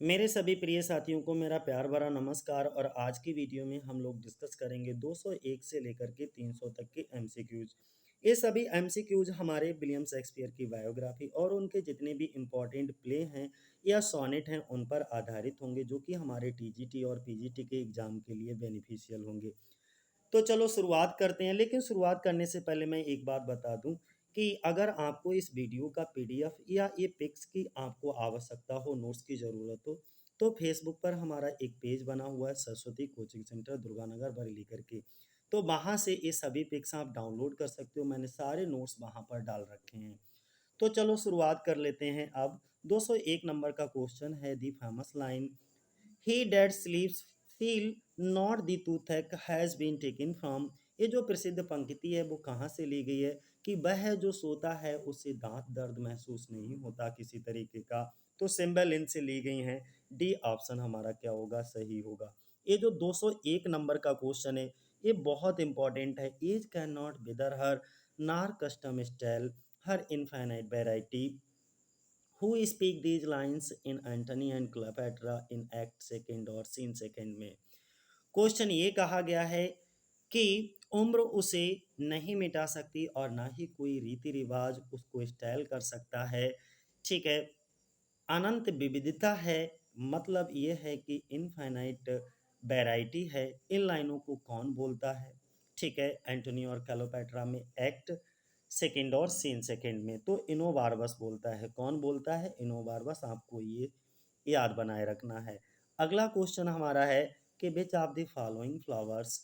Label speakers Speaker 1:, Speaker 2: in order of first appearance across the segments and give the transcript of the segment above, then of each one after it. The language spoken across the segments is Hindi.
Speaker 1: मेरे सभी प्रिय साथियों को मेरा प्यार भरा नमस्कार। और आज की वीडियो में हम लोग डिस्कस करेंगे 201 से लेकर के 300 तक के एमसीक्यूज। ये सभी एमसीक्यूज हमारे विलियम शेक्सपियर की बायोग्राफी और उनके जितने भी इम्पोर्टेंट प्ले हैं या सोनेट हैं उन पर आधारित होंगे, जो कि हमारे टीजीटी और पीजीटी के एग्जाम के लिए बेनिफिशियल होंगे। तो चलो शुरुआत करते हैं, लेकिन शुरुआत करने से पहले मैं एक बात बता दूं कि अगर आपको इस वीडियो का पीडीएफ या ये पिक्स की आपको आवश्यकता हो, नोट्स की ज़रूरत हो, तो फेसबुक पर हमारा एक पेज बना हुआ है, सरस्वती कोचिंग सेंटर दुर्गानगर बरेली करके। तो वहाँ से ये सभी पिक्स आप डाउनलोड कर सकते हो। मैंने सारे नोट्स वहाँ पर डाल रखे हैं। तो चलो शुरुआत कर लेते हैं। अब 201 नंबर का क्वेश्चन है, the famous line he that sleeps feel not the toothache has been taken from। ये जो प्रसिद्ध पंक्ति है वो कहाँ से ली गई है कि वह जो सोता है उससे दांत दर्द महसूस नहीं होता किसी तरीके का। तो सिंबल इनसे ली गई हैं। डी ऑप्शन हमारा क्या होगा, सही होगा। ये जो 201 नंबर का क्वेश्चन है ये बहुत इंपॉर्टेंट है। Age can not wither her nor custom stale her infinite variety. Who speak these lines in Antony and Cleopatra in act second और सीन सेकेंड में। क्वेश्चन ये कहा गया है कि उम्र उसे नहीं मिटा सकती और ना ही कोई रीति रिवाज उसको स्टाइल कर सकता है। ठीक है। अनंत विविधता है, मतलब ये है कि इनफाइनाइट वैरायटी है। इन लाइनों को कौन बोलता है? ठीक है, एंटोनी और क्लेयोपेट्रा में एक्ट सेकेंड और सीन सेकेंड में तो इनोबार्बस बोलता है। कौन बोलता है? इनोबार्बस। आपको ये याद बनाए रखना है। अगला क्वेश्चन हमारा है कि which of the following flowers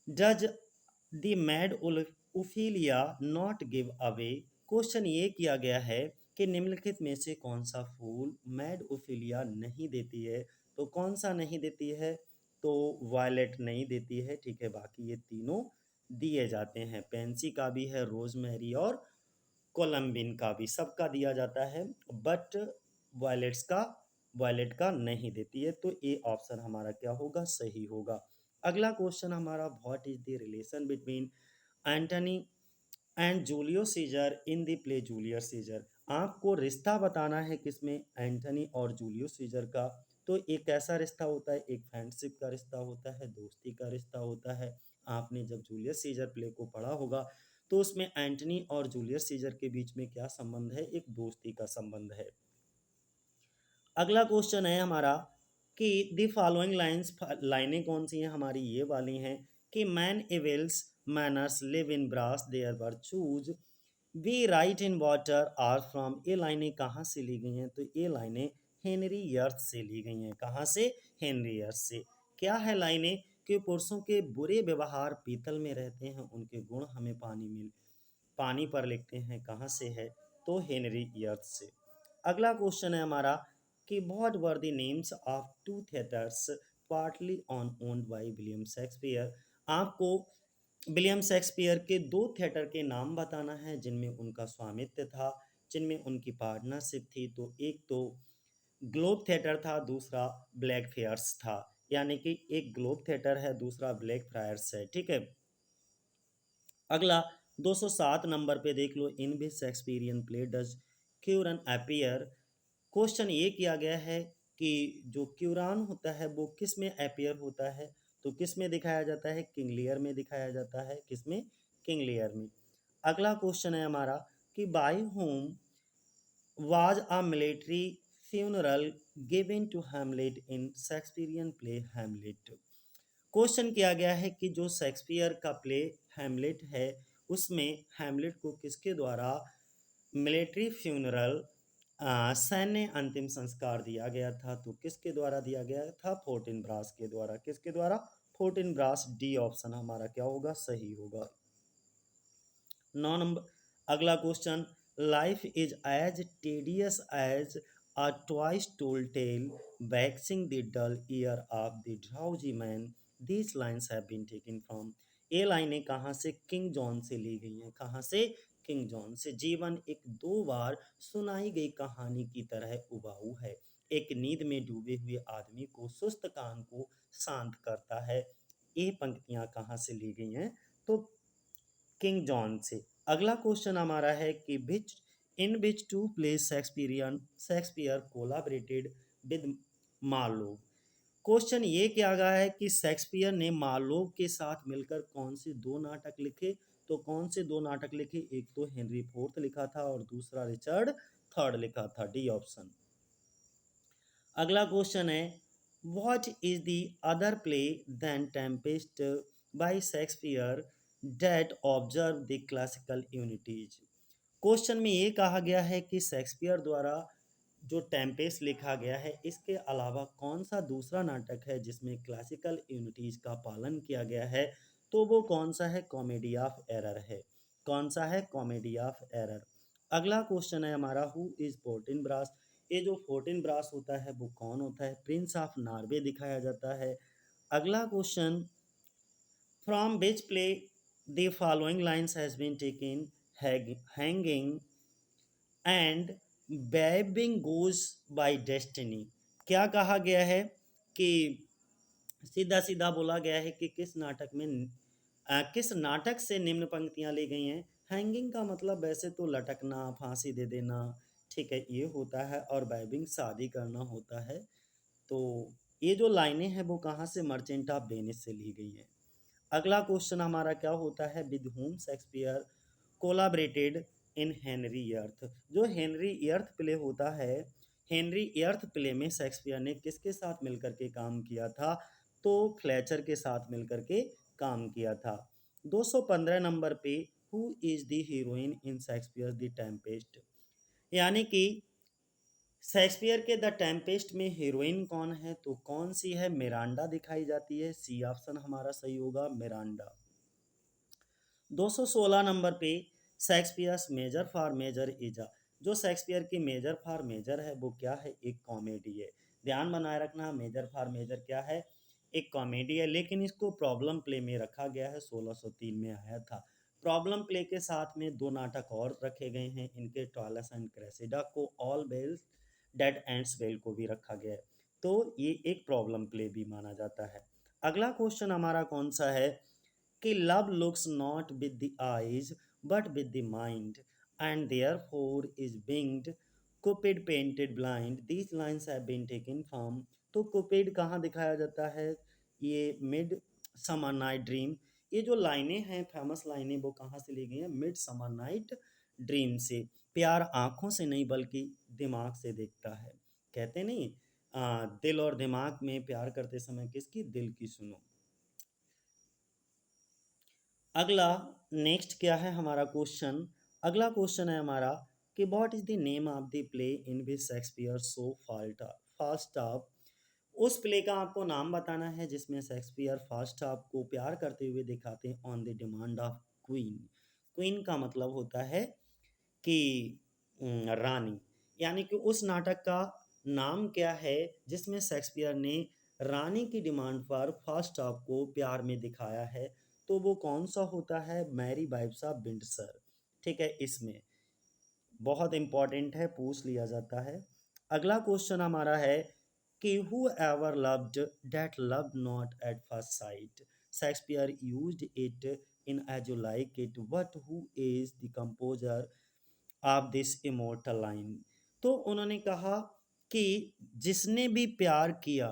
Speaker 1: does the mad Ophelia not give away. Question ये किया गया है कि निम्नलिखित में से कौन सा फूल मैड ओफिलिया नहीं देती है। तो कौन सा नहीं देती है? तो वायलेट नहीं देती है। ठीक है, बाकी ये तीनों दिए जाते हैं। पेंसी का भी है, रोजमेरी और कोलम्बिन का भी, सबका दिया जाता है। बट वायलेट्स का वायलेट का नहीं देती है। तो ए ऑप्शन हमारा क्या होगा, सही होगा। अगला क्वेश्चन हमारा, what is the relation between Antony and Julio scissor in the play Julius Caesar. आपको रिश्ता बताना है किसमें, एंटनी और जूलियो सीजर का। तो एक ऐसा रिश्ता होता है, एक फ्रेंडशिप का रिश्ता होता है, दोस्ती का रिश्ता होता है। आपने जब जूलियस सीजर प्ले को पढ़ा होगा तो उसमें एंटनी और जूलियस सीजर के बीच में क्या संबंध है, एक दोस्ती का संबंध है। अगला क्वेश्चन है हमारा कि द फॉलोइंग लाइंस, लाइनें कौन सी हैं हमारी, ये वाली हैं कि man evils manners live in brass their virtues we write in water are from. ये लाइनें कहाँ से ली गई हैं? तो ये लाइनें हेनरी यर्थ से ली गई हैं। कहाँ से? हेनरी यर्थ से। क्या है लाइनें कि पुरुषों के बुरे व्यवहार पीतल में रहते हैं, उनके गुण हमें पानी पर लिखते हैं। कहाँ से है? तो हेनरी यर्थ से। अगला क्वेश्चन है हमारा कि what were the names of two theatres partly on owned by William Shakespeare. आपको विलियम शेक्सपियर के दो थिएटर के नाम बताना है जिनमें उनका स्वामित्व था, जिनमें उनकी पार्टनरशिप थी। तो एक तो ग्लोब थिएटर था, दूसरा ब्लैक फेयर्स था। यानी कि एक ग्लोब थिएटर है, दूसरा ब्लैक फ्रायर्स है। ठीक है। अगला 207 नंबर पे देख लो, in which Shakespearean play does Curan appear. Question ये किया गया है कि जो क्यूरान होता है वो किस में अपीयर होता है। तो किस में दिखाया जाता है? किंग लियर में दिखाया जाता है। किस में? किंग लियर में। अगला क्वेश्चन है हमारा कि by whom was a military funeral given to Hamlet in Shakespearean play Hamlet। Question किया गया है कि जो शेक्सपियर का प्ले हैमलेट है उसमें हैमलेट को किसके द्वारा मिलिट्री फ्यूनरल, सैन्य अंतिम संस्कार दिया गया था। तो किसके द्वारा दिया गया था? फोर्टिन ब्रास के द्वारा। किसके द्वारा? Fourteen brass. डी ऑप्शन हमारा क्या होगा, सही होगा। 9 नंबर। अगला question, life is as tedious as a twice told tale vexing the dull ear of the drowsy man. These lines have been taken from. ये लाइनें कहाँ से? किंग जॉन से ली गई हैं। कहाँ से? किंग जॉन से। जीवन एक दो बार सुनाई गई कहानी की तरह उबाऊ है, एक नींद में डूबे हुए आदमी को सुस्त कान को शांत करता है। ये पंक्तियाँ कहाँ से ली गई हैं? तो किंग जॉन से। अगला क्वेश्चन हमारा है कि which in which two plays Shakespeare collaborated with Marlowe. Question ये किया गया है कि शेक्सपियर ने मार्लोव के साथ मिलकर कौन से दो नाटक लिखे। तो कौन से दो नाटक लिखे, एक तो हेनरी फोर्थ लिखा था और दूसरा रिचर्ड थर्ड लिखा था, डी ऑप्शन। अगला क्वेश्चन है, what is the other play then Tempest by Shakespeare that observe the classical unities. Question में ये कहा गया है कि शेक्सपियर द्वारा जो टेम्पेस्ट लिखा गया है, इसके अलावा कौन सा दूसरा नाटक है जिसमें क्लासिकल यूनिटीज का पालन किया गया है। तो वो कौन सा है, कॉमेडी ऑफ एरर है। कौन सा है, कॉमेडी ऑफ एरर। अगला क्वेश्चन है हमारा, हु इज फोर्टिन ब्रास। ये जो फोर्टिन ब्रास होता है वो कौन होता है, प्रिंस ऑफ नॉर्वे दिखाया जाता है। अगला question, from which play the following lines has been taken, hanging and wiving goes by destiny. क्या कहा गया है कि सीधा सीधा बोला गया है कि किस नाटक में किस नाटक से निम्न पंक्तियां ली गई हैं। हैंगिंग का मतलब वैसे तो लटकना, फांसी दे देना, ठीक है, ये होता है, और बेबिंग शादी करना होता है। तो ये जो लाइनें हैं वो कहाँ से, मर्चेंट ऑफ वेनिस से ली गई हैं। अगला क्वेश्चन हमारा क्या होता है, with whom Shakespeare collaborated in Henry eighth. जो हेनरी अर्थ प्ले होता है, हेनरी अर्थ प्ले में शेक्सपियर ने किसके साथ मिलकर के काम किया था। तो फ्लेचर के साथ मिलकर के काम किया था। 215 नंबर पे, who is the heroine in Shakespeare the Tempest. यानी कि शेक्सपियर के द टेम्पेस्ट में हीरोइन कौन है, तो कौन सी है, मिरांडा दिखाई जाती है। सी ऑप्शन हमारा सही होगा, मिरांडा। 216 नंबर पे, Shakespeare's measure for measure is a. जो शेक्सपियर की मेजर फॉर मेजर है वो क्या है, एक कॉमेडी है। ध्यान बनाए रखना, मेजर फॉर मेजर क्या है, एक कॉमेडी है, लेकिन इसको प्रॉब्लम प्ले में रखा गया है, 1603 में आया था। प्रॉब्लम प्ले के साथ में दो नाटक और रखे गए हैं इनके, टॉयलस एंड क्रेसिडा को, all wells that ends well को भी रखा गया है। तो ये एक प्रॉब्लम प्ले भी माना जाता है। अगला क्वेश्चन हमारा कौन सा है कि love looks not with the eyes but with the mind and therefore is winged, Cupid painted blind, these lines have been taken from. तो कुपिड कहाँ दिखाया जाता है, ये मिड समर नाइट ड्रीम। ये जो लाइनें हैं, फेमस लाइनें, वो कहाँ से ली गई हैं, मिड समर नाइट ड्रीम से। प्यार आंखों से नहीं बल्कि दिमाग से देखता है। कहते नहीं, दिल और दिमाग में प्यार करते समय किसकी, दिल की सुनो। अगला नेक्स्ट क्या है हमारा क्वेश्चन, अगला क्वेश्चन है हमारा कि what is the name of the play in which Shakespeare so fast of. उस प्ले का आपको नाम बताना है जिसमें शेक्सपियर फास्ट ऑफ को प्यार करते हुए दिखाते हैं on the demand of queen. Queen का मतलब होता है कि रानी। यानी कि उस नाटक का नाम क्या है जिसमें शेक्सपियर ने रानी की डिमांड पर फास्टॉप को प्यार में दिखाया है। तो वो कौन सा होता है, मैरी वाइफ्स ऑफ विंडसर। ठीक है, इसमें बहुत इंपॉर्टेंट है, पूछ लिया जाता है। अगला क्वेश्चन हमारा है कि who ever loved that love not at first sight, Shakespeare used it in as you like it, but who is the composer of this immortal line. तो उन्होंने कहा कि जिसने भी प्यार किया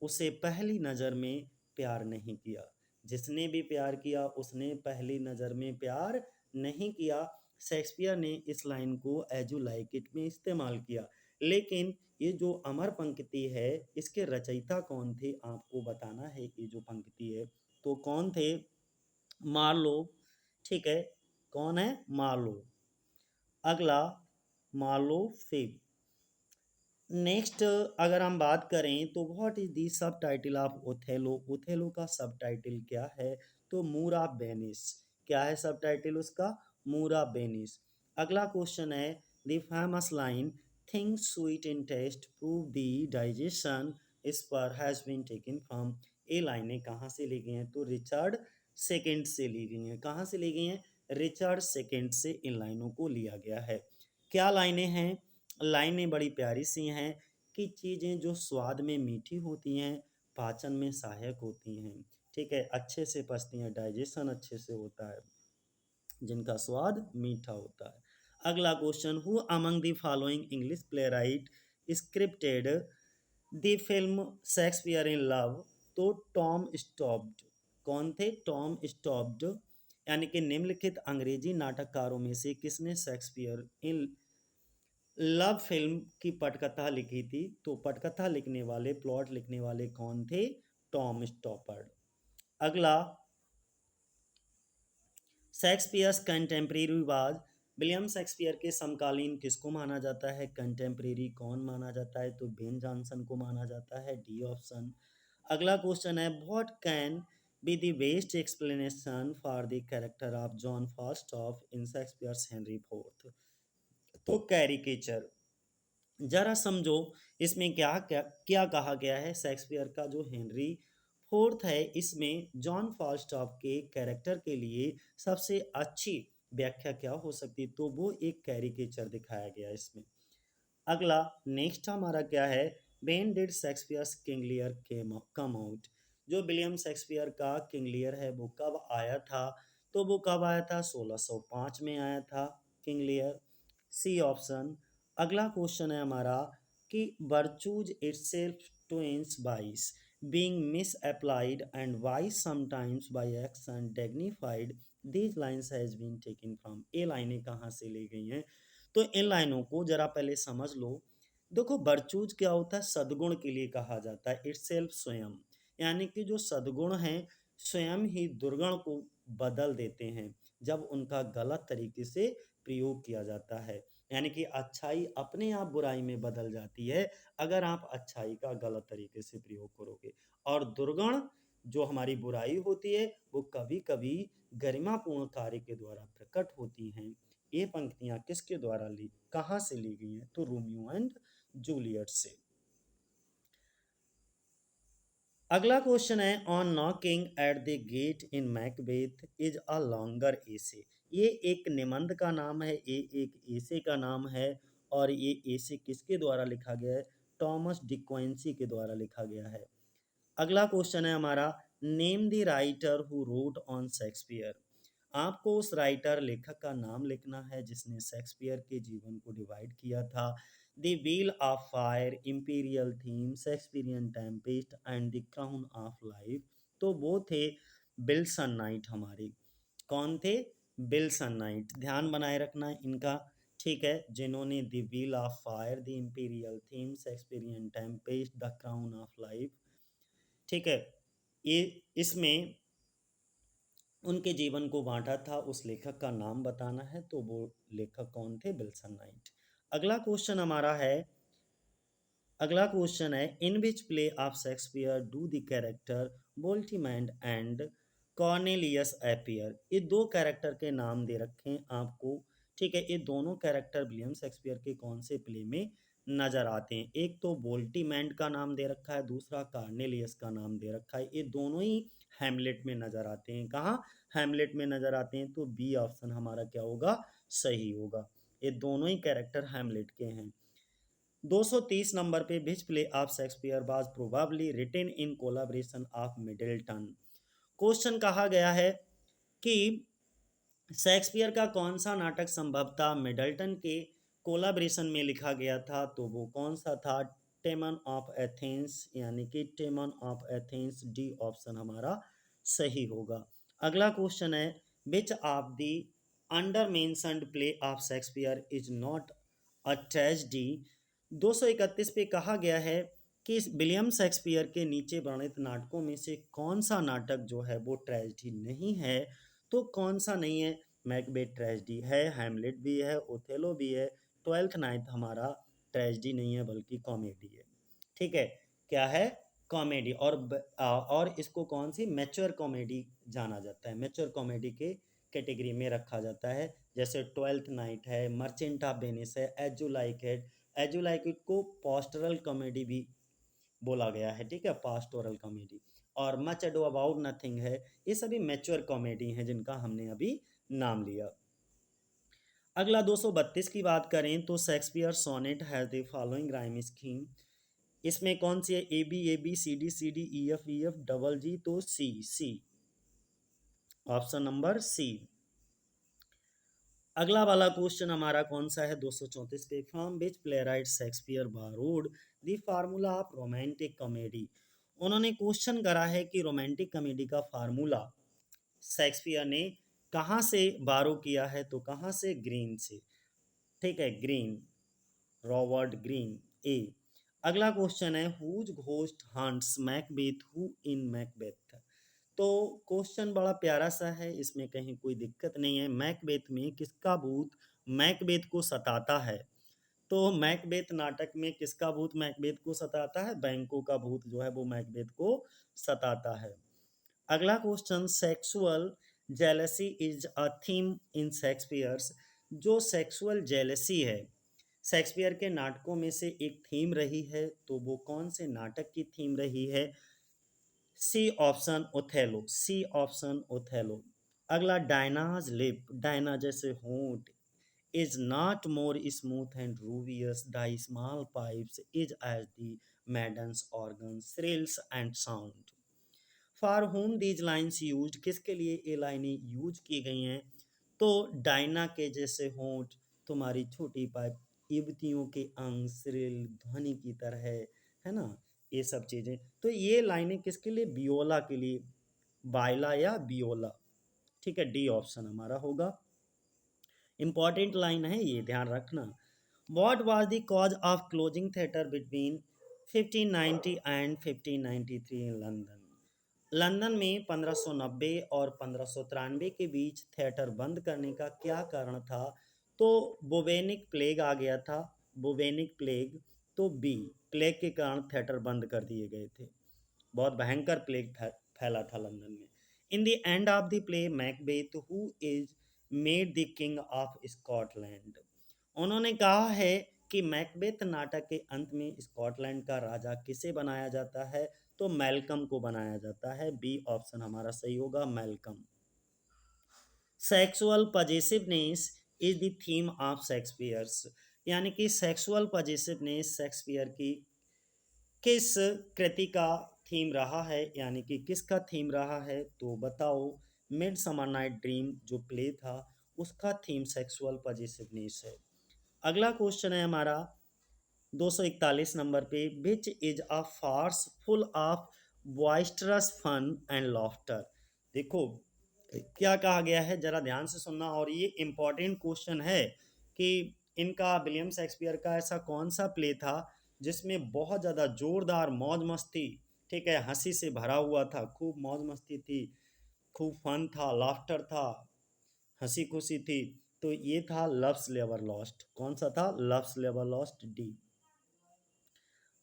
Speaker 1: उसे पहली नज़र में प्यार नहीं किया। जिसने भी प्यार किया उसने पहली नज़र में प्यार नहीं किया। शेक्सपियर ने इस लाइन को एज यू लाइक इट में इस्तेमाल किया। लेकिन ये जो अमर पंक्ति है, इसके रचयिता कौन थे आपको बताना है। ये जो पंक्ति है तो कौन थे, मार्लो। ठीक है, कौन है, मार्लो। अगला मार्लो फेब। नेक्स्ट अगर हम बात करें तो व्हाट इज दी सब टाइटल ऑफ ओथेलो। ओथेलो का सब टाइटल क्या है, तो मूर ऑफ वेनिस। क्या है सब टाइटल उसका, मूर ऑफ वेनिस। अगला क्वेश्चन है the famous line things sweet in taste prove the digestion इस पर हैज बीन टेकन फ्रॉम। ये लाइनें कहाँ से ली गई हैं, तो रिचर्ड सेकंड से ली गई हैं। कहाँ से ली गई हैं, रिचर्ड सेकंड से इन लाइनों को लिया गया है। क्या लाइनें हैं, लाइनें बड़ी प्यारी सी हैं कि चीज़ें जो स्वाद में मीठी होती हैं, पाचन में सहायक होती हैं, ठीक है, अच्छे से पचती हैं, डाइजेशन अच्छे से होता है, जिनका स्वाद मीठा होता है। अगला question, who among the following English play right scripted the film Shakespeare in love, तो टॉम स्टॉप्ड कौन थे? टॉम स्टॉप्ड यानी कि निम्नलिखित अंग्रेजी नाटककारों में से किसने शेक्सपियर इन लव फिल्म की पटकथा लिखी थी? तो पटकथा लिखने वाले, प्लॉट लिखने वाले कौन थे? Tom Stoppard. अगला, Shakespeare's contemporary was, William Shakespeare के समकालीन किसको माना जाता है? कंटेम्प्रेरी कौन माना जाता है? तो बेन जॉनसन को माना जाता है, डी ऑप्शन। अगला क्वेश्चन है, what can be the best explanation for the character of John Falstaff in Shakespeare's Henry fourth? तो कैरिकेचर, जरा समझो इसमें क्या क्या क्या कहा गया है। शेक्सपियर का जो हेनरी फोर्थ है, इसमें जॉन फाल्स्टॉफ के कैरेक्टर के लिए सबसे अच्छी व्याख्या क्या हो सकती? तो वो एक कैरिकेचर दिखाया गया है इसमें। अगला, नेक्स्ट हमारा क्या है, when did Shakespeare's King Lear come out? जो विलियम शेक्सपियर का किंग लियर है वो कब आया था? तो वो कब आया था? 1605 में आया था किंग लियर, सी ऑप्शन। अगला क्वेश्चन है हमारा कि वर्चूज इटसेल्फ ट्वेंस बाइस being misapplied and why sometimes by action dignified, these lines has been taken from, ये लाइनें कहाँ से ली गई हैं? तो इन लाइनों को जरा पहले समझ लो। देखो, वर्चूज क्या होता है? सद्गुण के लिए कहा जाता है, इट्स सेल्फ स्वयं, यानी कि जो सद्गुण हैं स्वयं ही दुर्गुण को बदल देते हैं जब उनका गलत तरीके से प्रयोग किया जाता है। यानी कि अच्छाई अपने आप बुराई में बदल जाती है अगर आप अच्छाई का गलत तरीके से प्रयोग करोगे। और दुर्गुण जो हमारी बुराई होती है वो कभी कभी गरिमापूर्ण कार्य के द्वारा प्रकट होती हैं। ये पंक्तियां किसके द्वारा ली, कहाँ से ली गई हैं? तो रोमियो एंड जूलियट से। अगला क्वेश्चन है, on knocking at the gate in Macbeth is a longer essay. ये एक निबंध का नाम है, ये एक एसे का नाम है। और ये एसे किसके द्वारा लिखा गया है? टॉमस डिक्वेंसी के द्वारा लिखा गया है। अगला क्वेश्चन है हमारा, name the writer who wrote on Shakespeare. आपको उस राइटर लेखक का नाम लिखना है जिसने शेक्सपियर के जीवन को डिवाइड किया था। The wheel of fire, imperial theme, Shakespearean Tempest and the crown of life. तो वो थे बिल्सन नाइट हमारे। कौन थे? Bilson night. ध्यान बनाए रखना है इनका, ठीक है, जिन्होंने the wheel of fire, the imperial theme, Shakespearean Tempest, the crown of life, ठीक है, ये इसमें उनके जीवन को बांटा था। उस लेखक का नाम बताना है, तो वो लेखक कौन थे? Wilson night. अगला क्वेश्चन हमारा है, अगला क्वेश्चन है, in which play of Shakespeare do the character Voltimand and Cornelius appear? ये दो कैरेक्टर के नाम दे रखे हैं आपको, ठीक है। ये दोनों कैरेक्टर विलियम शेक्सपियर के कौन से प्ले में नजर आते हैं? एक तो वोल्टीमैंड का नाम दे रखा है, दूसरा कॉर्नेलियस का नाम दे रखा है। ये दोनों ही हैमलेट में नजर आते हैं। कहाँ? हैमलेट में नजर आते हैं। तो बी ऑप्शन हमारा क्या होगा? सही होगा। ये दोनों ही कैरेक्टर हैमलेट के हैं। 230 नंबर पे, which play of Shakespeare was probably written in collaboration of Middleton? Question कहा गया है कि शेक्सपियर का कौन सा नाटक संभवतः मिडल्टन के कोलाब्रेशन में लिखा गया था? तो वो कौन सा था? टेमन ऑफ एथेंस, यानी कि टेमन ऑफ एथेंस, डी ऑप्शन हमारा सही होगा। अगला क्वेश्चन है, which of the under mentioned play of Shakespeare is not a tragedy? 231 पे कहा गया है कि विलियम शेक्सपियर के नीचे वर्णित नाटकों में से कौन सा नाटक जो है वो ट्रेजेडी नहीं है? तो कौन सा नहीं है? मैकबेथ ट्रेजेडी है, हैमलेट भी है, ओथेलो भी है, ट्वेल्थ नाइट हमारा ट्रेजेडी नहीं है बल्कि कॉमेडी है, ठीक है। क्या है? कॉमेडी। और इसको कौन सी मैच्योर कॉमेडी जाना जाता है, मैच्योर कॉमेडी के कैटेगरी में रखा जाता है। जैसे ट्वेल्थ नाइट है, मर्चेंट ऑफ वेनिस है, as you like it. As you like it को पोस्टरल कॉमेडी भी बोला गया है, ठीक है, पास्टोरल कॉमेडी। और मच अडो अबाउट नथिंग है, ये सभी मैच्योर कॉमेडी हैं जिनका हमने अभी नाम लिया। अगला 232 की बात करें तो Shakespeare sonnet has the following rhyme scheme. इसमें कौन सी है? A B C D E F double G, तो सी सी, ऑप्शन नंबर सी। अगला वाला क्वेश्चन हमारा कौन सा है? 234 पे, from which play right Shakespeare borrowed the formula of romantic comedy. उन्होंने क्वेश्चन करा है कि रोमांटिक कॉमेडी का फार्मूला शेक्सपियर ने कहाँ से बारो किया है, तो कहाँ से, ग्रीन से। ठीक है, ग्रीन, रॉबर्ट ग्रीन, ए। अगला क्वेश्चन है whose ghost haunts Macbeth who in Macbeth. तो क्वेश्चन बड़ा प्यारा सा है, इसमें कहीं कोई दिक्कत नहीं है। मैकबेथ में किसका भूत मैकबेथ को सताता है? तो मैकबेथ नाटक में किसका भूत मैकबेथ को सताता है? बैंकों का भूत जो है वो मैकबेथ को सताता है। अगला question, sexual jealousy is a theme in Shakespeare's. जो सेक्सुअल जेलसी है शेक्सपियर के नाटकों में से एक थीम रही है, तो वो कौन से नाटक की थीम रही है? C option Othello, C option Othello. अगला, डायनाज लिप, डायना जैसे होंठ, is not more smooth and rubious the small pipes is as the maiden's organ thrills and sound. For whom these lines use, किसके लिए ये लाइनें यूज की गई हैं? तो डायना के जैसे होंठ, तुम्हारी छोटी पाइप, युवतियों के अंग श्रील ध्वनि की तरह है ना, ये सब चीजें। तो ये लाइनें किसके लिए? बियोला के लिए, बायला या बियोला। ठीक है, डी ऑप्शन हमारा होगा। इंपॉर्टेंट लाइन है ये, ध्यान रखना। What was the cause of closing theatre between 1590 and 1593 in London. London में 1590 और 1593 के बीच थिएटर बंद करने का क्या कारण था? तो बुबेनिक प्लेग आ गया था, बुबेनिक प्लेग। तो बी, प्लेग के कारण थिएटर बंद कर दिए गए थे। बहुत भयंकर प्लेग फैला था लंदन में। In the end of the play Macbeth who is made the king of Scotland. उन्होंने कहा है कि मैकबेथ नाटक के अंत में स्कॉटलैंड का राजा किसे बनाया जाता है? तो मैल्कम को बनाया जाता है। बी ऑप्शन हमारा सही होगा, Malcolm. Sexual possessiveness is the theme of Shakespeare's. यानी कि सेक्सुअल पजेसिवनेस शेक्सपियर की किस कृति का थीम रहा है, यानी कि किसका थीम रहा है? तो बताओ। मिड समर नाइट ड्रीम जो प्ले था उसका थीम सेक्सुअल पजेसिवनेस है। अगला क्वेश्चन है हमारा 241 नंबर पे, which is a farce full of boisterous fun and laughter. देखो क्या कहा गया है, जरा ध्यान से सुनना, और ये इंपॉर्टेंट क्वेश्चन है कि इनका विलियम शेक्सपियर का ऐसा कौन सा प्ले था जिसमें बहुत ज़्यादा जोरदार मौज मस्ती, ठीक है, हंसी से भरा हुआ था, खूब मौज मस्ती थी, खूब फन था, लाफ्टर था, हंसी खुशी थी। तो ये था लव्स नेवर लॉस्ट। कौन सा था? Loves never lost, D.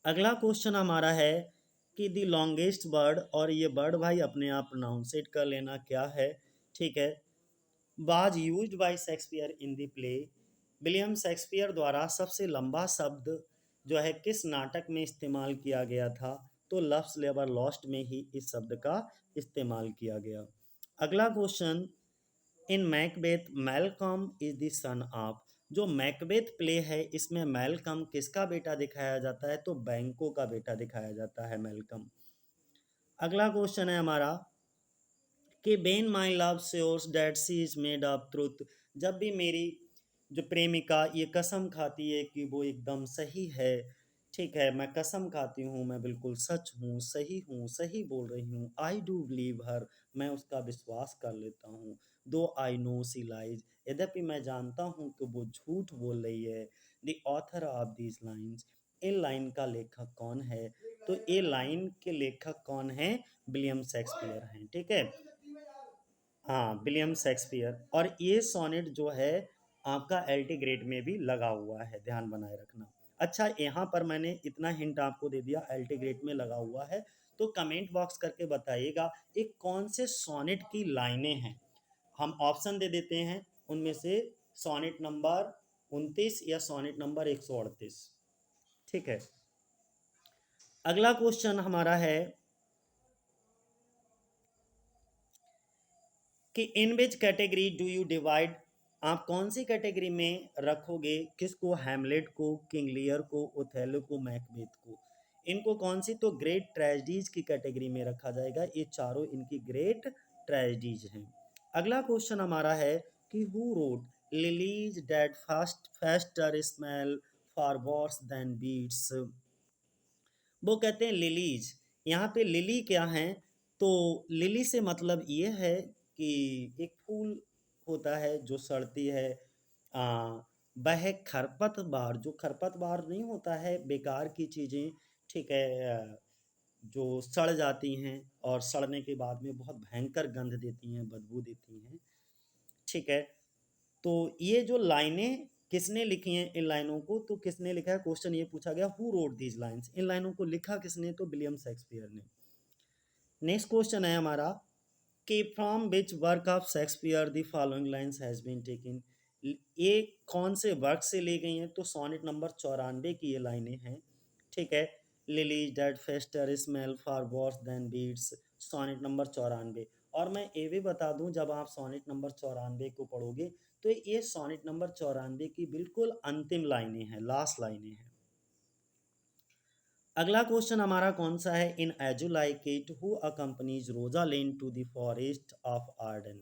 Speaker 1: अगला क्वेश्चन हमारा है कि द लॉन्गेस्ट बर्ड, और ये बर्ड भाई अपने आप प्रोनाउंसिएट कर लेना क्या है, ठीक है, was used by Shakespeare in the play. William Shakespeare द्वारा सबसे लंबा शब्द जो है किस नाटक में इस्तेमाल किया गया था? तो लव्स नेवर लॉस्ट में ही इस शब्द का इस्तेमाल किया गया। अगला question, in Macbeth Malcolm is the son of. जो मैकबेथ प्ले है इसमें मैलकम किसका बेटा दिखाया जाता है? तो बैंको का बेटा दिखाया जाता है, मैलकम। अगला क्वेश्चन है हमारा कि when my love swears that she is made of truth. जब भी मेरी जो प्रेमिका ये कसम खाती है कि वो एकदम सही है, ठीक है, मैं कसम खाती हूँ, मैं बिल्कुल सच हूँ, सही बोल रही हूँ, आई डू बिलीव हर, मैं उसका विश्वास कर लेता हूँ। दो आई नो सी लाइज, यद्यपि मैं जानता हूँ कि वो झूठ बोल रही है। The author of these lines, in line का लेखक कौन है? तो ये लाइन के लेखक कौन है? विलियम शेक्सपियर हैं, ठीक है। हाँ, विलियम शेक्सपियर। और ये सोनेट जो है आपका एल्टी ग्रेड में भी लगा हुआ है, ध्यान बनाए रखना। अच्छा, यहाँ पर मैंने इतना हिंट आपको दे दिया, एल्टी ग्रेड में लगा हुआ है। तो कमेंट बॉक्स करके बताइएगा एक कौन से सोनेट की लाइनें हैं। हम ऑप्शन दे देते हैं उनमें से, सोनेट नंबर 29 या सोनेट नंबर 138। ठीक है। अगला क्वेश्चन हमारा है कि in which category do you divide. आप कौन सी कैटेगरी में रखोगे किसको? हैमलेट को, किंग लियर को, ओथेलो को, मैकबेथ को। इनको कौन सी? तो ग्रेट ट्रेजेडीज की कैटेगरी में रखा जाएगा। ये चारों इनकी ग्रेट ट्रेजेडीज हैं। अगला क्वेश्चन हमारा है कि who wrote lilies that fast fester smell far worse than weeds. वो कहते हैं लिलीज। यहाँ पे लिली क्या है, तो लिली से मतलब ये है कि एक फूल होता है जो सड़ती है। आ, वह खरपतवार, जो खरपतवार नहीं होता है, बेकार की चीज़ें, ठीक है, जो सड़ जाती हैं और सड़ने के बाद में बहुत भयंकर गंध देती हैं, बदबू देती हैं, ठीक है। तो ये जो लाइनें किसने लिखी हैं, इन लाइनों को तो किसने लिखा है, क्वेश्चन ये पूछा गया हु रोट दीज लाइन्स, इन लाइनों को लिखा किसने, तो विलियम शेक्सपियर ने। नेक्स्ट क्वेश्चन है हमारा कि from which work of Shakespeare the following lines has been taken, ये कौन से वर्क से ली गई हैं, तो सोनेट नंबर 94 की ये लाइनें हैं, ठीक है। Lilies that fester smell far worse than weeds, sonnet number 94। और मैं ये भी बता दूं, जब आप सोनेट नंबर 94 को पढ़ोगे तो ये सोनेट नंबर 94 की बिल्कुल अंतिम लाइनें हैं, लास्ट लाइनें हैं। अगला क्वेश्चन हमारा कौन सा है, in as you like It who accompanies Rosalind to the forest of Arden.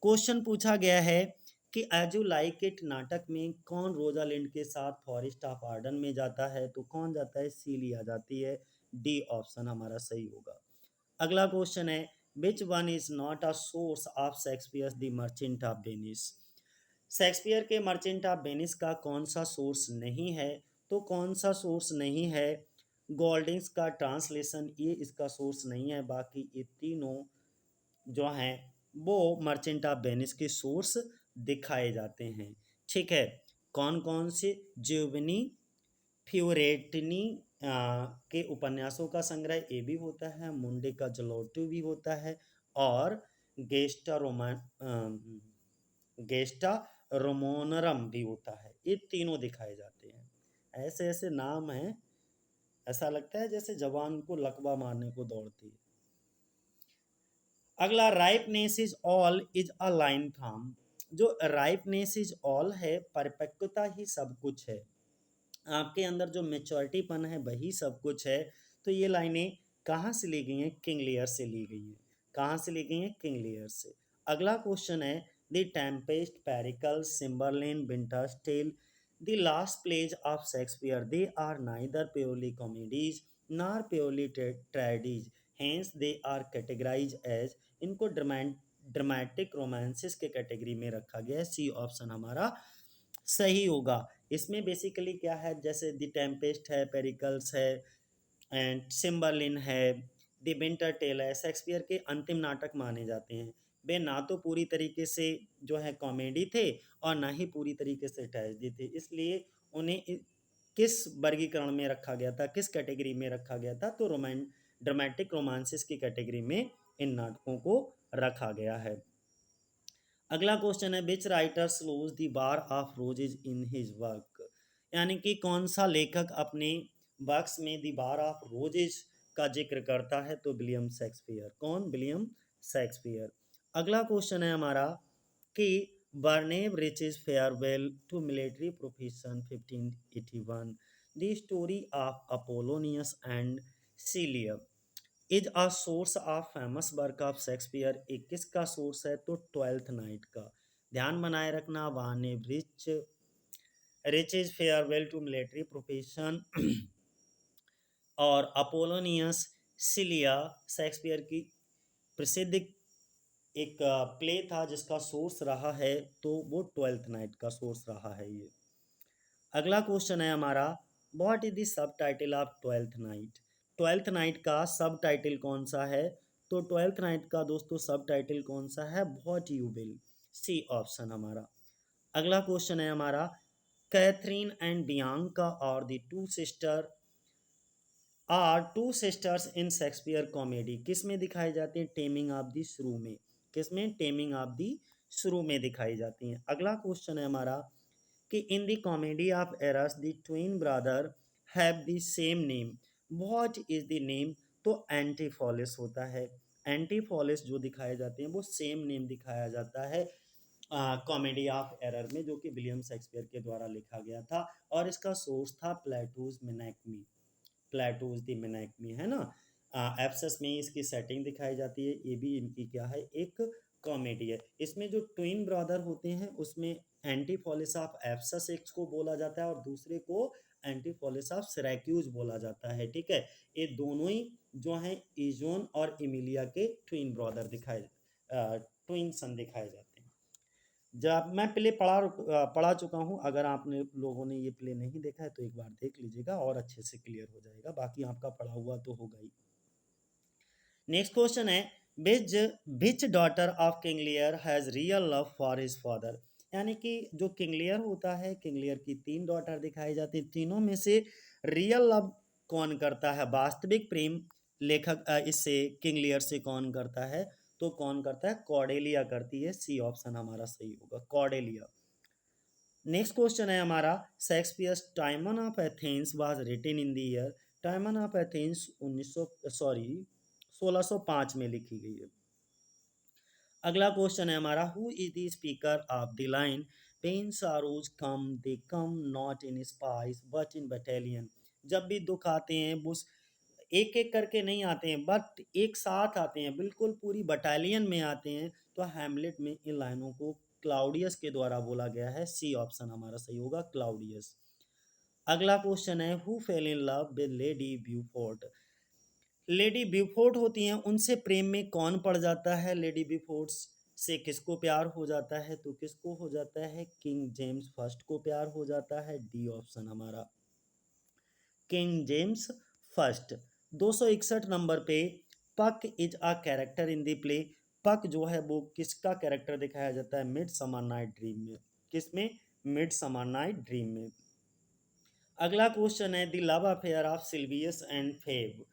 Speaker 1: Question पूछा गया है कि एज यू लाइक इट नाटक में कौन रोजालिंड के साथ फॉरेस्ट ऑफ आर्डन में जाता है, तो कौन जाता है, सीलिया जाती है। डी ऑप्शन हमारा सही होगा। अगला क्वेश्चन है which one is not a source of Shakespeare the merchant of Venice. Shakespeare के मर्चेंट ऑफ वेनिस का कौन सा सोर्स नहीं है, तो कौन सा सोर्स नहीं है, गोल्डिंग्स का ट्रांसलेशन, ये इसका सोर्स नहीं है। बाकी ये तीनों जो हैं वो मर्चेंट ऑफ वेनिस के सोर्स दिखाए जाते हैं, ठीक है। कौन कौन से, जियोवनी फ्योरेटिनी के उपन्यासों का संग्रह ये भी होता है, मुंडे का जलोटू भी होता है, और गेस्टा रोमान गेस्टा रोमोनरम भी होता है। ये तीनों दिखाए जाते हैं। ऐसे ऐसे नाम हैं, ऐसा लगता है जैसे जवान को लकवा मारने को दौड़ती है। अगला ripeness is all is a line from, जो राइपनेस इज ऑल है, परिपक्वता ही सब कुछ है, आपके अंदर जो मेच्योरिटीपन है वही सब कुछ है। तो ये लाइनें कहाँ से ली गई हैं, किंग लियर से ली गई हैं। कहाँ से ली गई हैं, किंग लियर से। अगला क्वेश्चन है the Tempest, Pericles, Cymbeline, Winter's Tale, the last plays of Shakespeare, they are neither purely comedies nor purely tragedies, hence they are categorize as, इनको ड्रामेटिक रोमांसिस के कैटेगरी में रखा गया है। सी ऑप्शन हमारा सही होगा। इसमें बेसिकली क्या है, जैसे द टेम्पेस्ट है, पेरिकल्स है, एंड सिम्बरलिन है, द विंटर टेल है, शेक्सपियर के अंतिम नाटक माने जाते हैं। वे ना तो पूरी तरीके से जो है कॉमेडी थे और ना ही पूरी तरीके से ट्रेजेडी थे, इसलिए उन्हें किस वर्गीकरण में रखा गया था, किस कैटेगरी में रखा गया था, तो ड्रामेटिक रोमांसिस की कैटेगरी में इन नाटकों को रखा गया है। अगला क्वेश्चन है which writer slows the bar of roses in his work, यानी कि कौन सा लेखक अपने वर्क्स में द बार ऑफ रोजेज का जिक्र करता है, तो विलियम शेक्सपियर। कौन, विलियम शेक्सपियर। अगला क्वेश्चन है हमारा कि Barnabe Riche's farewell to military profession 1581, the story of Apollonius and Silla is a source of famous work of Shakespeare, एक किसका सोर्स है, तो ट्वेल्थ नाइट का। ध्यान बनाए रखना, वाने रिच is farewell to military profession और अपोलोनियस सिलिया शेक्सपियर की प्रसिद्ध एक प्ले था जिसका सोर्स रहा है, तो वो ट्वेल्थ नाइट का सोर्स रहा है ये। अगला क्वेश्चन है हमारा what is the sub title of twelfth night, twelfth night का सब टाइटल कौन सा है, तो ट्वेल्थ नाइट का दोस्तों सब टाइटल कौन सा है, what you will. C option हमारा। अगला क्वेश्चन है हमारा कैथरीन एंड बियांका और the two sister are two sisters in Shakespeare comedy, किस में दिखाई जाती हैं, टेमिंग ऑफ द श्रू में। किस में, टेमिंग ऑफ द श्रू में दिखाई जाती हैं। अगला क्वेश्चन है हमारा कि in the comedy of Eris the twin brother have the same name, what is the name, तो एंटीफॉलिस होता है। एंटीफॉलिस जो दिखाए जाते हैं वो सेम नेम दिखाया जाता है कॉमेडी ऑफ एरर में, जो कि विलियम शेक्सपियर के द्वारा लिखा गया था और इसका सोर्स था प्लेटोज मिनैक्मी। प्लेटोज द मिनैक्मी है ना। एप्सस में इसकी सेटिंग दिखाई जाती है, ये भी इनकी क्या है, एक कॉमेडी है। इसमें जो ट्विन ब्रदर होते हैं उसमें एंटीफॉलिस ऑफ एप्सस एक को बोला जाता है और दूसरे को एंटीपोलिस ऑफ सिरैक्यूज बोला जाता है, ठीक है। ये दोनों ही जो हैं इजोन और इमिलिया के ट्विन ब्रदर ट्विन सन दिखाए जाते हैं। जब मैं प्ले पढ़ा चुका हूँ, अगर आपने लोगों ने ये प्ले नहीं देखा है तो एक बार देख लीजिएगा और अच्छे से क्लियर हो जाएगा, बाकी आपका पढ़ा हुआ तो होगा ही। नेक्स्ट क्वेश्चन है, which daughter of King Lear has real love for his father. यानी कि जो किंग लियर होता है, किंग लियर की 3 डॉटर दिखाई जाती हैं, तीनों में से रियल लव कौन करता है, वास्तविक प्रेम लेखक इससे किंग लियर से कौन करता है, तो कौन करता है, कॉर्डेलिया करती है। सी ऑप्शन हमारा सही होगा, कॉर्डेलिया। नेक्स्ट क्वेश्चन है हमारा, Shakespeare's Timon of Athens was written in the year. Timon of Athens 1605 में लिखी गई है। अगला क्वेश्चन है हमारा, who is the speaker of the line when sorrows come they come not in spies but in battalion. जब भी दुख आते हैं वो एक एक करके नहीं आते हैं, बट एक साथ आते हैं, बिल्कुल पूरी बटालियन में आते हैं। तो हैमलेट में इन लाइनों को क्लाउडियस के द्वारा बोला गया है। सी ऑप्शन हमारा सही होगा, क्लाउडियस। अगला क्वेश्चन है, who fail in love with lady Beaufort. Lady Beaufort होती हैं, उनसे प्रेम में कौन पड़ जाता है, लेडी ब्यूफोर्ट से किसको प्यार हो जाता है, तो किसको हो जाता है, किंग जेम्स फर्स्ट को प्यार हो जाता है। डी ऑप्शन हमारा, किंग जेम्स फर्स्ट। 261 नंबर पे, पक is a character in the play. पक जो है वो किसका कैरेक्टर दिखाया जाता है, मिड समर नाइट ड्रीम में। किसमें, मिड समर नाइट ड्रीम में। अगला क्वेश्चन है, the love affair of Silvius and Phebe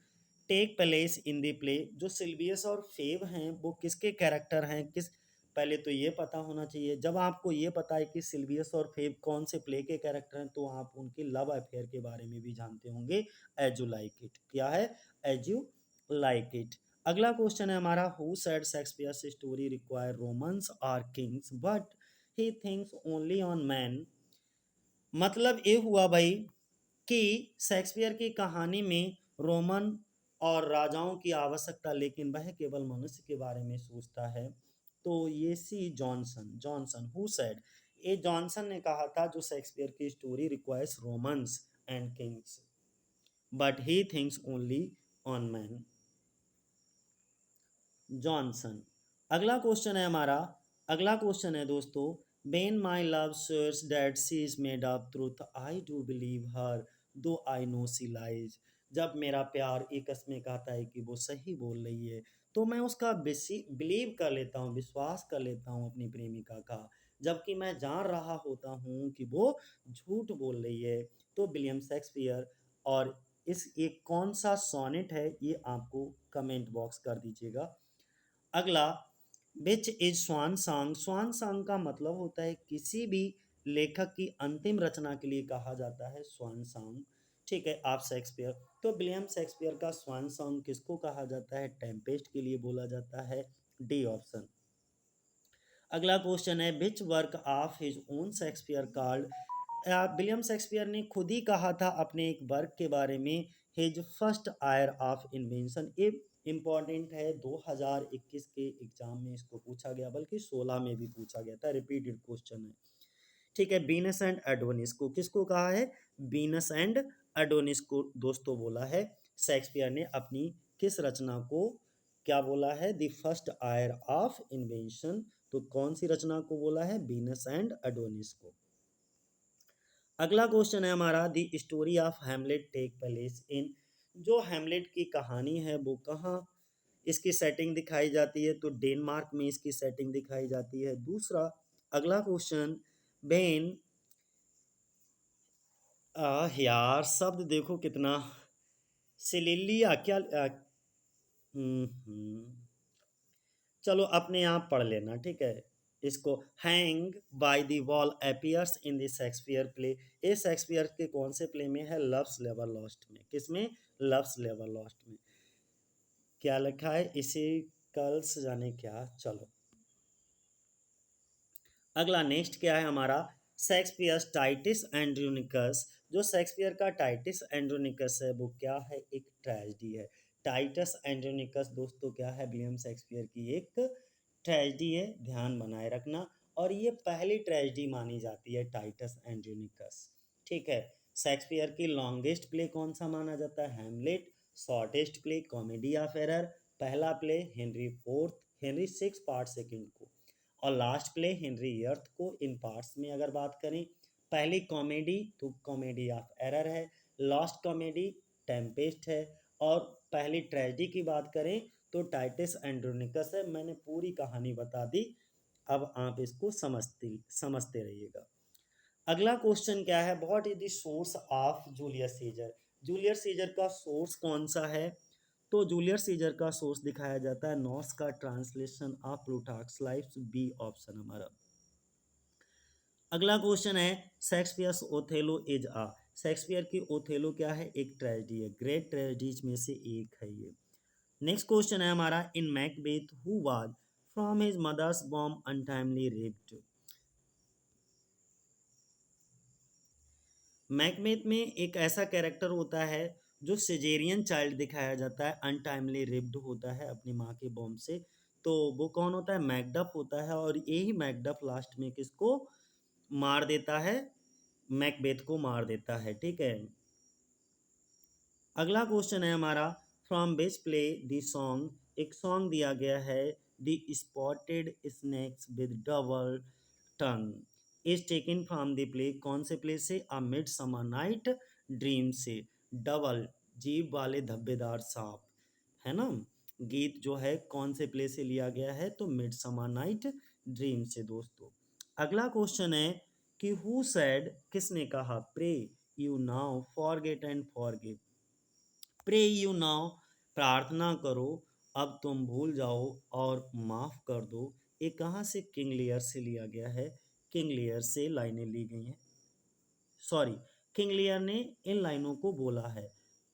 Speaker 1: take place in the play. जो सिल्वियस और फेब हैं वो किसके कैरेक्टर हैं, किस, पहले तो ये पता होना चाहिए। जब आपको ये पता है कि सिल्वियस और फेब कौन से प्ले के कैरेक्टर हैं, तो आप उनके लव अफेयर के बारे में भी जानते होंगे। एज यू लाइक इट, क्या है, एज यू लाइक इट। अगला क्वेश्चन है हमारा, who said Shakespeare's story require Romans और kings but he thinks only on man. मतलब ये हुआ भाई कि शेक्सपियर की कहानी में रोमन और राजाओं की आवश्यकता, लेकिन वह केवल मनुष्य के बारे में सोचता है। तो ये C Johnson, Johnson who said, A Johnson ने कहा था जो शेक्सपियर की story requires Romans and kings but he thinks only on man, Johnson. अगला क्वेश्चन है हमारा, अगला क्वेश्चन है दोस्तों, when my love swears that she is made of truth I do believe her though I no C lies. जब मेरा प्यार एक में कहता है कि वो सही बोल रही है, तो मैं उसका बिलीव कर लेता हूँ, विश्वास कर लेता हूँ अपनी प्रेमिका का, जबकि मैं जान रहा होता हूँ कि वो झूठ बोल रही है। तो विलियम शेक्सपियर, और इस एक कौन सा सोनेट है ये आपको कमेंट बॉक्स कर दीजिएगा। अगला, which is swan song. Swan song का मतलब होता है किसी भी लेखक की अंतिम रचना के लिए कहा जाता है स्वान सॉन्ग, ठीक है। आप शेक्सपियर, तो विलियम शेक्सपियर का स्वान सॉन्ग किसको कहा जाता है, टेम्पेस्ट के लिए बोला जाता है। D option. अगला क्वेश्चन है, विच work of his own Shakespeare called. William Shakespeare ने खुद ही कहा था अपने एक वर्क के बारे में, his first heir of invention. ये इम्पॉर्टेंट है, 2021 के एग्जाम में इसको पूछा गया, बल्कि 16 में भी पूछा गया था, रिपीटेड क्वेश्चन है, ठीक है। बीनस एंड एडोनिस को किसको कहा है, बीनस एंड एडोनिस को दोस्तों बोला है शेक्सपियर ने अपनी किस रचना को, क्या बोला है, the first heir of invention. तो कौन सी रचना को बोला है, बीनस एंड एडोनिस को। अगला क्वेश्चन है हमारा, the story of Hamlet take place in. जो हैमलेट की कहानी है वो कहाँ इसकी सेटिंग दिखाई जाती है, तो डेनमार्क में इसकी सेटिंग दिखाई जाती है। दूसरा, अगला क्वेश्चन, बेन, यार शब्द देखो कितना, सिलिलिया क्या चलो अपने आप पढ़ लेना, ठीक है। इसको, hang by the wall appears in the Shakespeare play. ये शेक्सपियर के कौन से प्ले में है, लव्स नेवर लॉस्ट में। किसमें, लव्स नेवर लॉस्ट में। क्या लिखा है इसे, कल्स जाने क्या, चलो। अगला नेक्स्ट क्या है हमारा, शेक्सपियर टाइटिस एंड्रोनिकस। जो शेक्सपियर का टाइटिस एंड्रोनिकस है वो क्या है, एक ट्रेजेडी है। टाइटस एंड्रोनिकस दोस्तों क्या है, विलियम शेक्सपियर की एक ट्रेजेडी है, ध्यान बनाए रखना। और ये पहली ट्रेजेडी मानी जाती है टाइटस एंड्रोनिकस, ठीक है। शेक्सपियर की लॉन्गेस्ट प्ले कौन सा माना जाता है? Hamlet. Shortest play Comedy of Error, पहला play Henry six part second को, और लास्ट प्ले हेनरी अर्थ को। इन पार्ट्स में अगर बात करें, पहली कॉमेडी तो कॉमेडी ऑफ एरर है, लास्ट कॉमेडी टेम्पेस्ट है, और पहली ट्रेजेडी की बात करें तो टाइटस एंड्रोनिकस है। मैंने पूरी कहानी बता दी, अब आप इसको समझते रहिएगा। अगला क्वेश्चन क्या है? What is the source of Julius Caesar? Julius Caesar का सोर्स कौन सा है? तो जूलियस सीजर का सोर्स दिखाया जाता है नॉर्स का translation of Plutarch's life, B option हमारा। अगला क्वेश्चन है Shakespeare's Othello is a. Shakespeare की ओथेलो क्या है? एक ट्रेजेडी है, ग्रेट ट्रेजेडीज में से एक है ये। नेक्स्ट क्वेश्चन है हमारा, in Macbeth who was from his mother's womb untimely ripped. Macbeth में एक ऐसा कैरेक्टर होता है जो सिजेरियन चाइल्ड दिखाया जाता है, अनटाइमली रिप्ड होता है अपनी माँ के बॉम्ब से। तो वो कौन होता है? मैकडफ होता है, और यही मैकडफ लास्ट में किसको मार देता है? मैकबेथ को मार देता है, ठीक है। अगला क्वेश्चन है हमारा, from which play the song, एक सॉन्ग दिया गया है, the spotted snakes with double tongue is taken from the play, कौन से प्ले से? अ मिडसमर नाइट ड्रीम से। डबल जीभ वाले धब्बेदार सांप, है ना। गीत जो है कौन से प्ले से लिया गया है? तो मिडसमर नाइट ड्रीम से दोस्तों। अगला क्वेश्चन है कि हु सेड, किसने कहा, pray you now forget and forgive. Pray you now, प्रार्थना करो अब तुम भूल जाओ और माफ कर दो। ये कहाँ से? किंग लियर से लिया गया है, किंग लियर से लाइनें ली गई हैं। सॉरी, किंग लियर ने इन लाइनों को बोला है,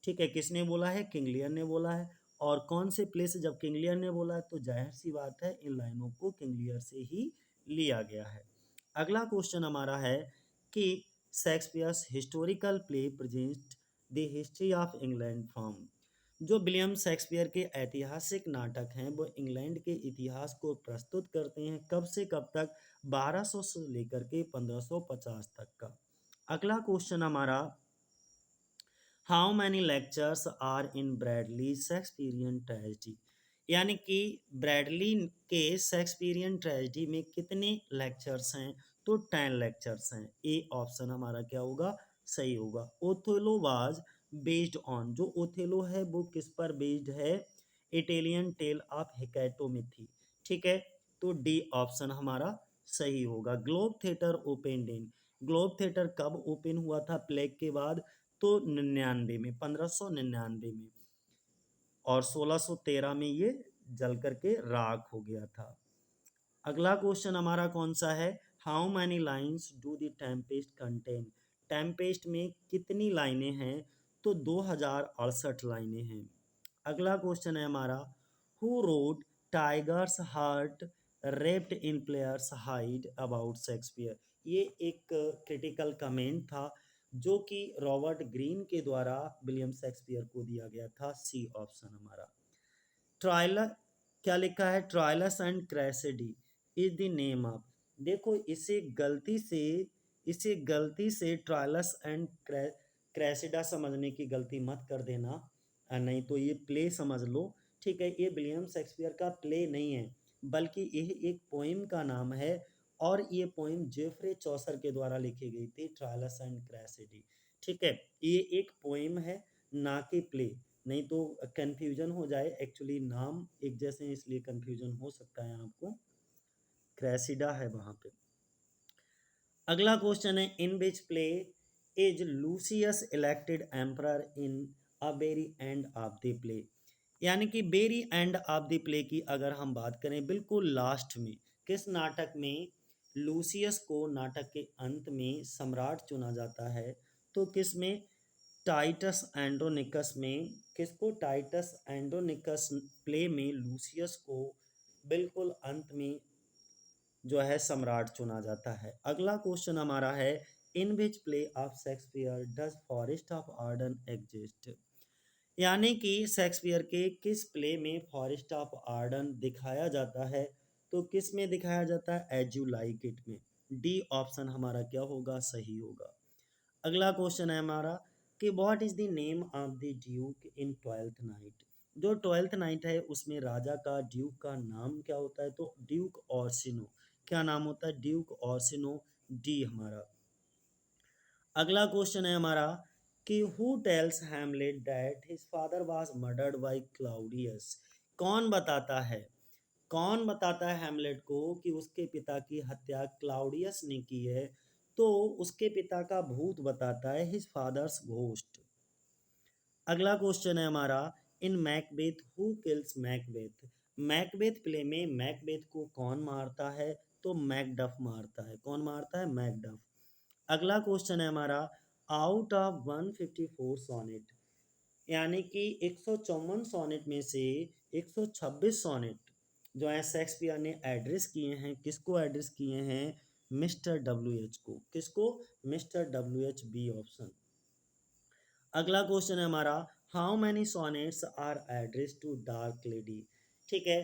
Speaker 1: ठीक है। किसने बोला है? किंग लियर ने बोला है। और कौन से प्ले से? जब किंग लियर ने बोला है तो जाहिर सी बात है इन लाइनों को किंग लियर से ही लिया गया है। अगला क्वेश्चन हमारा है कि Shakespeare's historical play present the history of England from. जो विलियम शेक्सपियर के ऐतिहासिक नाटक हैं वो इंग्लैंड के इतिहास को प्रस्तुत करते हैं, कब से कब तक? 1200 से लेकर के 1550 तक का। अगला क्वेश्चन हमारा, how many lectures are in Bradley Shakespearean tragedy, यानी कि ब्रैडली के शेक्सपियरियन ट्रेजेडी में कितने लेक्चर्स हैं? तो 10 लेक्चर्स हैं। ए ऑप्शन हमारा क्या होगा? सही होगा। ओथेलो वाज बेस्ड ऑन, जो ओथेलो है वो किस पर बेस्ड है? इटालियन टेल ऑफ हिकैटोमिथी, ठीक है। तो डी ऑप्शन हमारा सही होगा। Globe theatre open in, globe theatre कब ओपन हुआ था प्लेग के बाद? तो 99 में, 1599 में, और 1613 में ये जल करके राख हो गया था। अगला क्वेश्चन हमारा कौन सा है? How many lines do the Tempest contain, Tempest में कितनी लाइनें हैं? तो 2068 लाइनें हैं। अगला क्वेश्चन है हमारा, who wrote tigers heart raped in players hide about Shakespeare. ये एक क्रिटिकल कमेंट था जो कि रॉबर्ट ग्रीन के द्वारा विलियम शेक्सपियर को दिया गया था। सी ऑप्शन हमारा। ट्रायलर, क्या लिखा है? Troilus and Cressida is the name of, देखो इसे गलती से ट्रायलस एंड क्रेसिडा समझने की गलती मत कर देना, नहीं तो ये प्ले समझ लो, ठीक है। ये विलियम शेक्सपियर का प्ले नहीं है, बल्कि यह एक पोइम का नाम है, और ये पोइम जेफरे चौसर के द्वारा लिखी गई थी, ट्रायलस एंड क्रेसिडी, ठीक है। ये एक पोइम है, ना कि प्ले, नहीं तो कंफ्यूजन हो जाए, एक्चुअली नाम एक जैसे हैं इसलिए कंफ्यूजन हो सकता है आपको। क्रेसिडा है वहां पे। अगला क्वेश्चन है, in which play is Lucius elected emperor in a very end of the play, यानी कि very end of the play की अगर हम बात करें, बिल्कुल लास्ट में, किस नाटक में लूसियस को नाटक के अंत में सम्राट चुना जाता है? तो किस में? टाइटस एंड्रोनिकस में। किसको? टाइटस एंड्रोनिकस प्ले में लूसियस को बिल्कुल अंत में जो है सम्राट चुना जाता है। अगला क्वेश्चन हमारा है, in which play of Shakespeare does forest of Arden exist, यानी कि शेक्सपियर के किस प्ले में फॉरेस्ट ऑफ आर्डन दिखाया जाता है? तो किस में दिखाया जाता है? एज यू लाइक इट में। डी ऑप्शन हमारा क्या होगा? सही होगा। अगला क्वेश्चन है हमारा कि what is the name of the Duke in twelfth night. जो ट्वेल्थ नाइट है उसमें राजा का ड्यूक का नाम क्या होता है, तो ड्यूक ऑर्सिनो। क्या नाम होता है, ड्यूक ऑर्सिनो। डी हमारा। अगला क्वेश्चन है हमारा कि who tells Hamlet that his father was murdered by Claudius. कौन बताता है, कौन बताता है हैमलेट को कि उसके पिता की हत्या क्लाउडियस ने की है, तो उसके पिता का भूत बताता है, हिज फादर्स घोस्ट। अगला क्वेश्चन है हमारा in Macbeth who kills Macbeth. Macbeth play में मैकबेथ को कौन मारता है, तो मैकडफ मारता है। कौन मारता है, मैकडफ। अगला क्वेश्चन है हमारा आउट ऑफ 154 सोनेट, यानी कि 154 सोनेट में से 126 सोनेट जो है शेक्सपियर ने एड्रेस किए हैं, किसको एड्रेस किए हैं, मिस्टर डब्ल्यू एच को। किसको, mister W H. B option. अगला क्वेश्चन है हमारा how many sonnets are address to dark lady. ठीक है,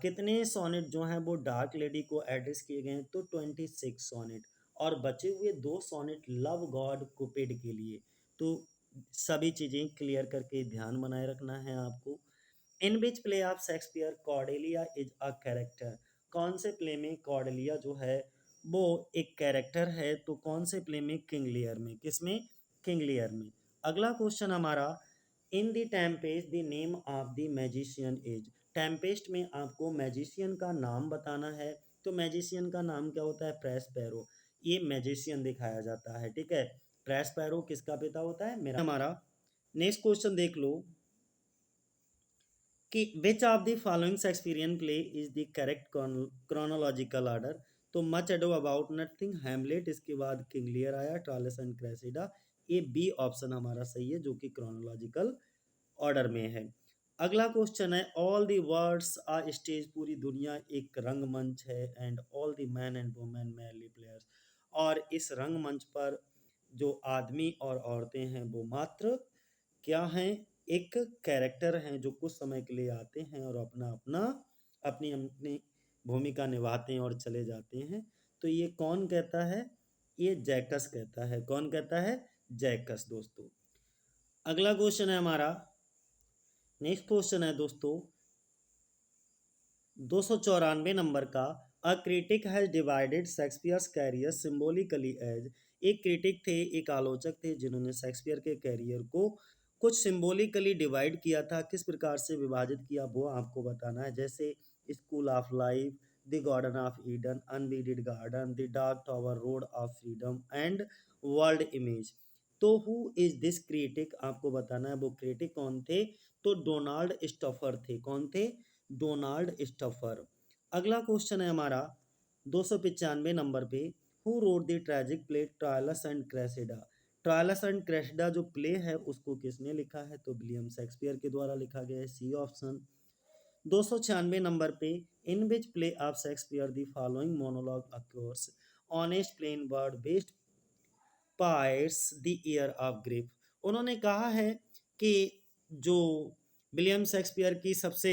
Speaker 1: कितने सोनेट जो हैं वो डार्क लेडी को एड्रेस किए गए हैं, तो 26 सोनेट। और बचे हुए 2 सोनेट लव गॉड कुपिड के लिए। तो सभी चीज़ें क्लियर करके ध्यान बनाए रखना है आपको। In which play of Shakespeare Cordelia is a character. कौन से प्ले में कॉर्डेलिया जो है वो एक कैरेक्टर है, तो कौन से प्ले में, किंग लियर में। किसमें, किंग लियर में। अगला क्वेश्चन हमारा in the Tempest the name of the magician is. Tempest में आपको मैजिशियन का नाम बताना है, तो मैजिशियन का नाम क्या होता है, प्रेस्पेरो। ये मैजिशियन दिखाया जाता है, ठीक है। प्रेस्पेरो किसका पिता होता है, मेरा। हमारा नेक्स्ट क्वेश्चन देख लो कि which of the following Shakespearean play is the correct chronological order. तो much ado about nothing, Hamlet, इसके बाद किंग लियर आया, ट्रायलस एंड क्रेसिडा। ये बी ऑप्शन हमारा सही है, जो कि क्रोनोलॉजिकल ऑर्डर में है। अगला क्वेश्चन है all the world's a stage, पूरी दुनिया एक रंगमंच है, and all the man and women manly players. और इस रंगमंच पर जो आदमी और औरतें हैं वो मात्र क्या हैं, एक कैरेक्टर हैं, जो कुछ समय के लिए आते हैं और अपना अपना अपनी अपनी भूमिका निभाते हैं और चले जाते हैं। तो ये कौन कहता है, ये जैकस कहता है। कौन कहता है, जैकस दोस्तों। अगला क्वेश्चन है हमारा, नेक्स्ट क्वेश्चन है दोस्तों 294 नंबर का। A critic has divided Shakespeare's career symbolically as. एक क्रिटिक थे, एक आलोचक थे, जिन्होंने शेक्सपियर के कैरियर को कुछ सिंबॉलिकली डिवाइड किया था। किस प्रकार से विभाजित किया वो आपको बताना है। जैसे school of life, the garden of Eden, unweeded garden, the dark tower, road of freedom and world image. तो हु इज दिस क्रिटिक, आपको बताना है वो क्रिटिक कौन थे, तो डोनाल्ड स्टफर थे। कौन थे, डोनाल्ड स्टफर। अगला क्वेश्चन है हमारा 295 नंबर पे who wrote the tragic play Troilus and Cressida. Troilus and Cressida जो प्ले है उसको किसने लिखा है, तो विलियम शेक्सपियर के द्वारा लिखा गया है, सी ऑप्शन। 296 नंबर पे in which play of Shakespeare the following monologue occurs, honest plain word best pierce the ear of grief. उन्होंने कहा है कि जो विलियम शेक्सपियर की सबसे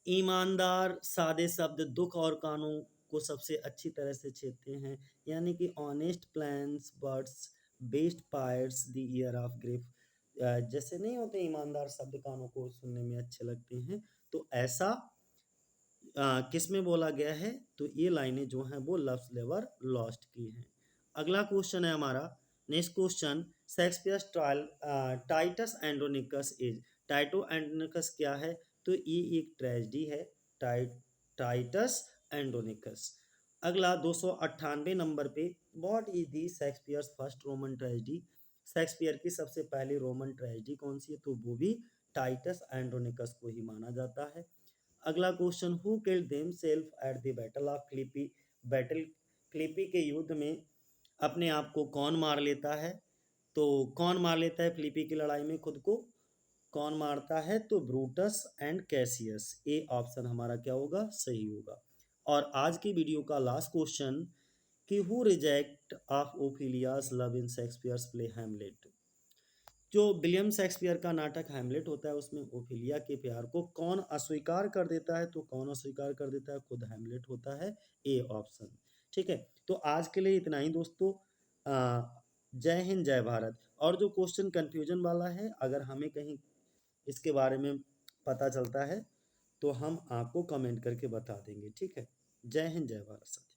Speaker 1: ईमानदार सादे शब्द दुख और कानों को सबसे अच्छी तरह से छेदते हैं, यानी कि honest plans birds based pierce the ear of grief. जैसे नहीं होते ईमानदार शब्द कानों को सुनने में अच्छे लगते हैं, तो ऐसा किस में बोला गया है, तो ये लाइनें जो हैं वो लव्स लेवर लॉस्ट की हैं। अगला क्वेश्चन है हमारा, next question Shakespeare's trial Titus Andronicus is. Titus Andronicus क्या है, तो ये एक ट्रेजेडी है, टाइटस एंड्रोनिकस। अगला 298 नंबर पे what is the Shakespeare's first Roman tragedy. Shakespeare की सबसे पहली रोमन ट्रेजेडी कौन सी है, तो वो भी टाइटस एंड्रोनिकस को ही माना जाता है। अगला question who killed themselves at the battle of Philippi. Battle Philippi के युद्ध में अपने आप को कौन मार लेता है, तो कौन मार लेता है फिलिपी की लड़ाई में खुद को, कौन मारता है, तो Brutus and Cassius. A option हमारा क्या होगा, सही होगा। और आज की वीडियो का लास्ट क्वेश्चन कि who reject of Ophelia's love in Shakespeare's play Hamlet. जो विलियम शेक्सपियर का नाटक हैमलेट होता है उसमें ओफिलिया के प्यार को कौन अस्वीकार कर देता है, तो कौन अस्वीकार कर देता है, खुद हैमलेट होता है, ए ऑप्शन। ठीक है? तो आज के लिए इतना ही दोस्तों। जय हिंद, जय भारत। और जो क्वेश्चन कन्फ्यूजन वाला है, अगर हमें कहीं इसके बारे में पता चलता है, तो हम आपको कमेंट करके बता देंगे, ठीक है? जय हिंद, जय भारत।